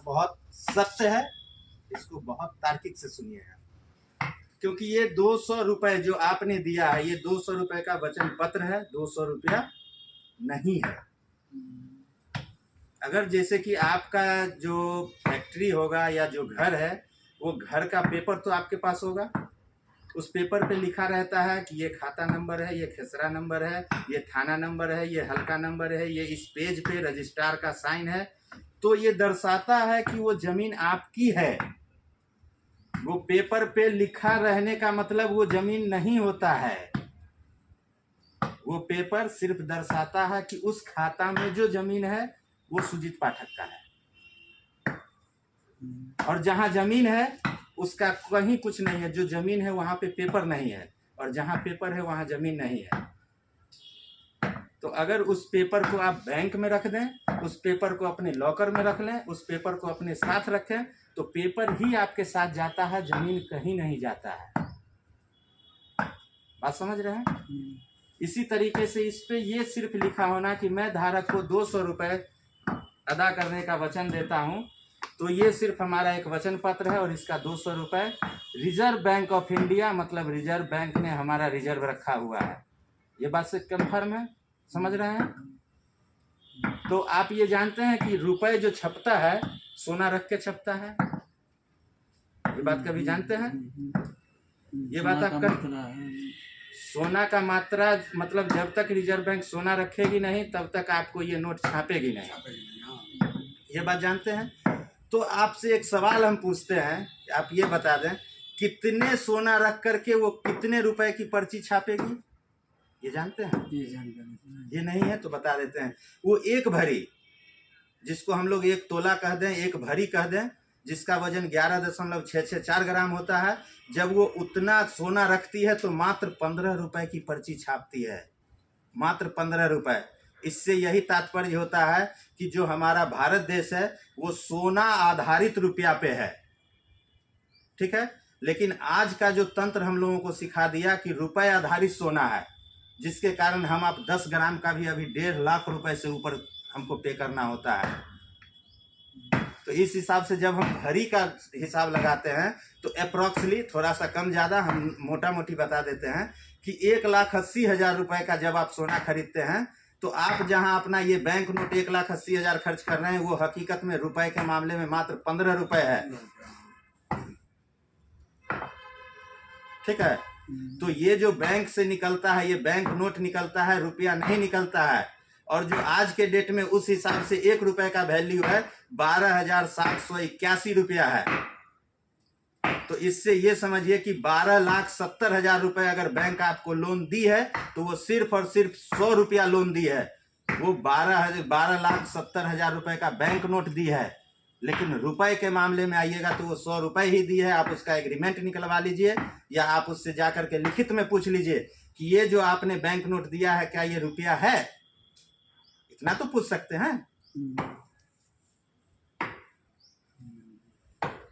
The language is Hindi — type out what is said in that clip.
बात बहुत सत्य है, इसको बहुत तार्किक से सुनिएगा। क्योंकि ये 200 रुपए जो आपने दिया है, ये 200 रुपए का वचन पत्र है, 200 रुपया नहीं है। अगर जैसे कि आपका जो फैक्ट्री होगा या जो घर है, वो घर का पेपर तो आपके पास होगा, उस पेपर पे लिखा रहता है कि ये खाता नंबर है, ये खेसरा नंबर है, ये थाना नंबर है, ये हल्का नंबर है, ये इस पेज पे रजिस्ट्रार का साइन है। तो ये दर्शाता है कि वो जमीन आपकी है। वो पेपर पे लिखा रहने का मतलब वो जमीन नहीं होता है। वो पेपर सिर्फ दर्शाता है कि उस खाता में जो जमीन है वो सुजीत पाठक का है, और जहां जमीन है उसका कहीं कुछ नहीं है। जो जमीन है वहां पे पेपर नहीं है, और जहां पेपर है वहां जमीन नहीं है। तो अगर उस पेपर को आप बैंक में रख दें, उस पेपर को अपने लॉकर में रख लें, उस पेपर को अपने साथ रखें, तो पेपर ही आपके साथ जाता है, जमीन कहीं नहीं जाता है। बात समझ रहे हैं? इसी तरीके से इस पे ये सिर्फ लिखा होना कि मैं धारक को 200 रुपए अदा करने का वचन देता हूं, तो ये सिर्फ हमारा एक वचन पत्र है, और इसका 200 रुपए रिजर्व बैंक ऑफ इंडिया, मतलब रिजर्व बैंक ने हमारा रिजर्व रखा हुआ है। ये बात से कंफर्म है? समझ रहे हैं? तो आप ये जानते हैं कि रुपए जो छपता है सोना रख के छपता है। ये बात कभी जानते हैं? ये बात आपका सोना का मात्रा मतलब जब तक रिजर्व बैंक सोना रखेगी नहीं तब तक आपको ये नोट छापेगी नहीं। ये बात जानते हैं? तो आपसे एक सवाल हम पूछते हैं, आप ये बता दें कितने सोना रख करके वो कितने रुपए की पर्ची छापेगी? ये जानते हैं? ये नहीं है तो बता देते हैं। वो एक भरी, जिसको हम लोग 1 तोला कह दें, 1 भरी कह दें, जिसका वजन 11.664 ग्राम होता है, जब वो उतना सोना रखती है तो मात्र 15 रुपए की पर्ची छापती है। मात्र 15 रुपए। इससे यही तात्पर्य होता है कि जो हमारा भारत देश है वो सोना आधारित रुपया पे है। ठीक है? लेकिन आज का जो तंत्र हम लोगों को सिखा दिया कि रुपए आधारित सोना है, जिसके कारण हम आप 10 ग्राम का भी अभी 1.5 लाख रुपए से ऊपर हमको पे करना होता है। तो इस हिसाब से जब हम भरी का हिसाब लगाते हैं तो अप्रोक्सली थोड़ा सा कम ज़्यादा हम मोटा मोटी बता देते हैं कि 1,80,000 रुपए का जब आप सोना खरीदते हैं तो आप जहां अपना ये बैंक नोट 1,80,000 खर्च कर रहे हैं, वो हकीकत में रुपए के मामले में मात्र 15 रुपए है। ठीक है? तो ये जो बैंक से निकलता है, ये बैंक नोट निकलता है, रुपया नहीं निकलता है। और जो आज के डेट में उस हिसाब से 1 रुपए का वैल्यू है 12,781 रुपया है। तो इससे ये समझिए कि 12,70,000 रुपए अगर बैंक आपको लोन दी है तो वो सिर्फ और सिर्फ 100 रुपया लोन दी है। वो 12,70,000 रुपए का बैंक नोट दी है, लेकिन रुपए के मामले में आइएगा तो वो 100 रुपए ही दी है। आप उसका एग्रीमेंट निकलवा लीजिए, या आप उससे जाकर के लिखित में पूछ लीजिए कि ये जो आपने बैंक नोट दिया है क्या ये रुपया है? इतना तो पूछ सकते हैं।